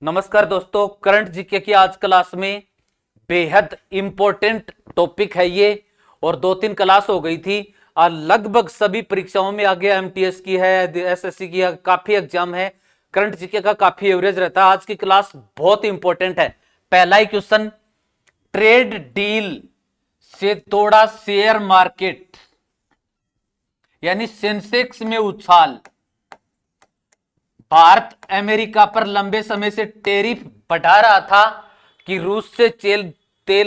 नमस्कार दोस्तों, current GK की आज क्लास में बेहद इंपॉर्टेंट टॉपिक है ये। और 2-3 क्लास हो गई थी और लगभग सभी परीक्षाओं में आ गया। एमटीएस की है, एसएससी की है, काफी एग्जाम है। करंट जीके का काफी एवरेज रहता है। आज की क्लास बहुत इंपॉर्टेंट है। पहला ही क्वेश्चन, ट्रेड डील से तोड़ा शेयर मार्केट, यानी सेंसेक्स में उछाल। भारत अमेरिका पर लंबे समय से टैरिफ बढ़ा रहा था कि रूस से तेल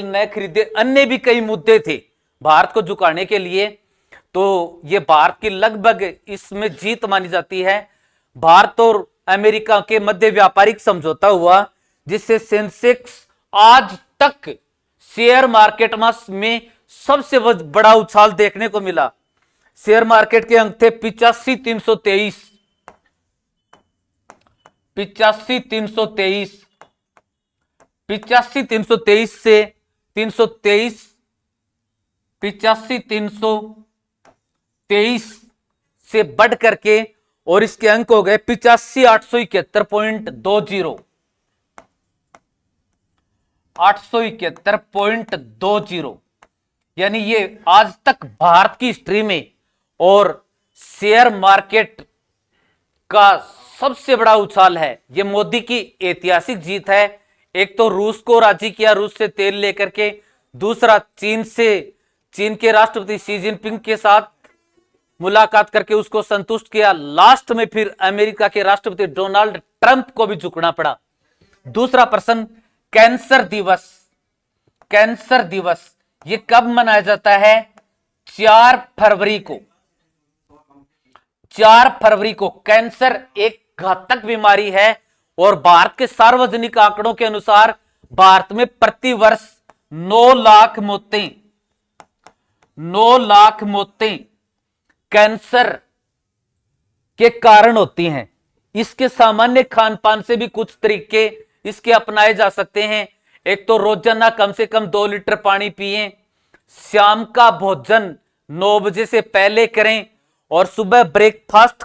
न खरीदे। अन्य भी कई मुद्दे थे भारत को झुकाने के लिए। तो यह भारत की लगभग इसमें जीत मानी जाती है। भारत और अमेरिका के मध्य व्यापारिक समझौता हुआ, जिससे सेंसेक्स आज तक शेयर मार्केट में सबसे बड़ा उछाल देखने को मिला। शेयर मार्केट के अंक थे 85,323, 85,323, 85,323 से 323, 85,323 से बढ़ करके और इसके अंक हो गए 85,871.20, 871.20। यानी ये आज तक भारत की हिस्ट्री में और शेयर मार्केट का सबसे बड़ा उछाल है। यह मोदी की ऐतिहासिक जीत है। एक तो रूस को राजी किया, रूस से तेल लेकर के। दूसरा, चीन के राष्ट्रपति शी जिनपिंग के साथ मुलाकात करके उसको संतुष्ट किया। लास्ट में फिर अमेरिका के राष्ट्रपति डोनाल्ड ट्रंप को भी झुकना पड़ा। दूसरा प्रश्न, कैंसर दिवस। कैंसर दिवस ये कब मनाया जाता है? 4 फरवरी को। 4 फरवरी को। कैंसर एक घातक बीमारी है और भारत के सार्वजनिक आंकड़ों के अनुसार भारत में प्रति वर्ष 9 लाख मौतें, 9 लाख मौतें कैंसर के कारण होती हैं। इसके सामान्य खान पान से भी कुछ तरीके इसके अपनाए जा सकते हैं। एक तो रोजाना कम से कम 2 लीटर पानी पिएं, शाम का भोजन 9 बजे से पहले करें और सुबह ब्रेकफास्ट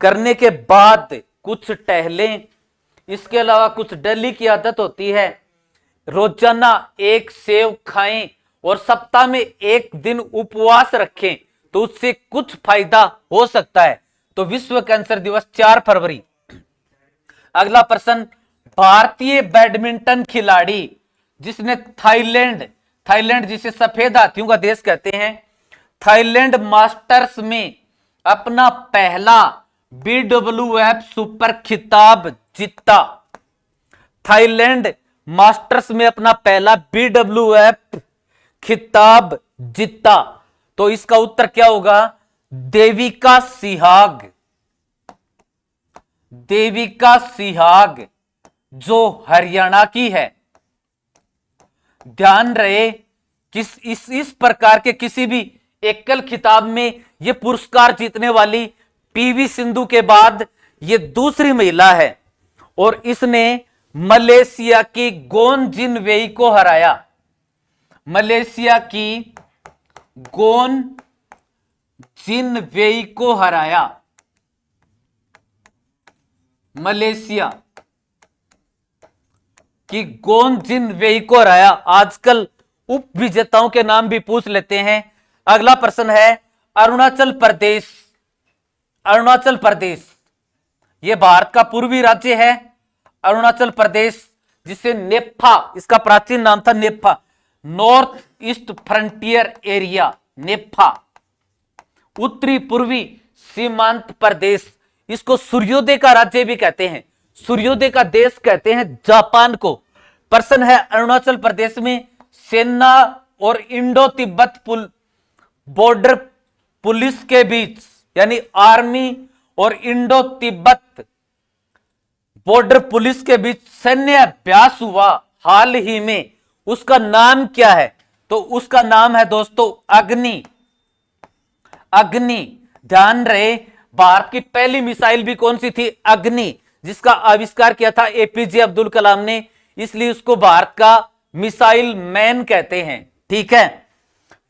करने के बाद कुछ टहलें। इसके अलावा कुछ डेली की आदत होती है, रोजाना 1 सेव खाएं और सप्ताह में 1 दिन उपवास रखें, तो उससे कुछ फायदा हो सकता है। तो विश्व कैंसर दिवस 4 फरवरी। अगला प्रश्न, भारतीय बैडमिंटन खिलाड़ी जिसने थाईलैंड जिसे सफेद हाथियों का देश कहते हैं, थाईलैंड मास्टर्स में अपना पहला BWF सुपर खिताब जीता। थाईलैंड मास्टर्स में अपना पहला BWF खिताब जीता। तो इसका उत्तर क्या होगा? देविका सिहाग। देविका सिहाग जो हरियाणा की है। ध्यान रहे कि इस प्रकार के किसी भी एकल खिताब में यह पुरस्कार जीतने वाली पीवी सिंधु के बाद यह दूसरी महिला है और इसने मलेशिया की गोन जिनवेई को हराया। मलेशिया की गोन जिनवेई को हराया। मलेशिया की गोन जिनवेई को हराया। आजकल उप विजेताओं के नाम भी पूछ लेते हैं। अगला प्रश्न है, अरुणाचल प्रदेश। अरुणाचल प्रदेश यह भारत का पूर्वी राज्य है। अरुणाचल प्रदेश जिसे नेप्फा, इसका प्राचीन नाम था नेप्फा, नॉर्थ ईस्ट फ्रंटियर एरिया, नेप्फा, उत्तरी पूर्वी सीमांत प्रदेश। इसको सूर्योदय का राज्य भी कहते हैं, सूर्योदय का देश कहते हैं जापान को। प्रश्न है, अरुणाचल प्रदेश में सेना और इंडो तिब्बत बॉर्डर पुलिस के बीच, यानी आर्मी और इंडो तिब्बत बॉर्डर पुलिस के बीच सैन्य अभ्यास हुआ हाल ही में, उसका नाम क्या है? तो उसका नाम है दोस्तों अग्नि। अग्नि। ध्यान रहे, भारत की पहली मिसाइल भी कौन सी थी? अग्नि, जिसका आविष्कार किया था एपीजे अब्दुल कलाम ने, इसलिए उसको भारत का मिसाइल मैन कहते हैं। ठीक है।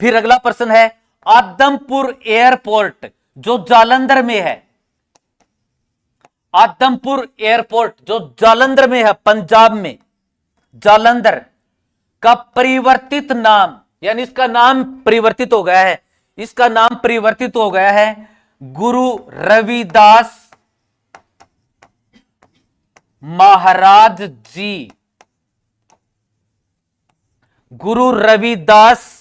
फिर अगला प्रश्न है, आदमपुर एयरपोर्ट जो जालंधर में है, आदमपुर एयरपोर्ट जो जालंधर में है, पंजाब में, जालंधर का परिवर्तित नाम, यानी इसका नाम परिवर्तित हो गया है, इसका नाम परिवर्तित हो गया है गुरु रविदास महाराज जी। गुरु रविदास